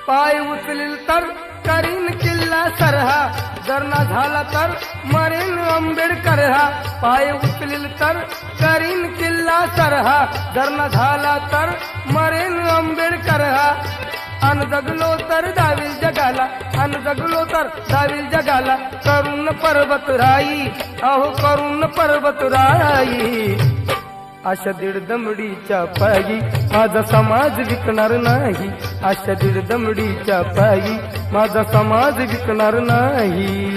पाय उचलील तर करीन किल्ला सरहा, जर ना झाला तर मरेन आंबेडकर हा. पाय उचलील तर करीन किल्ला सरहा, जर ना झाला तर मरेन आंबेडकर हा. अन जगलो तर दावील जगाला, अन जगलो तर दावील जगाला, करून पर्वत राई, अहो करून पर्वत राई. अशा दीड दमडीच्या पायी माझा समाज विकणार नाही, अशा दीड दमडीच्या पायी माझा समाज विकणार नाही.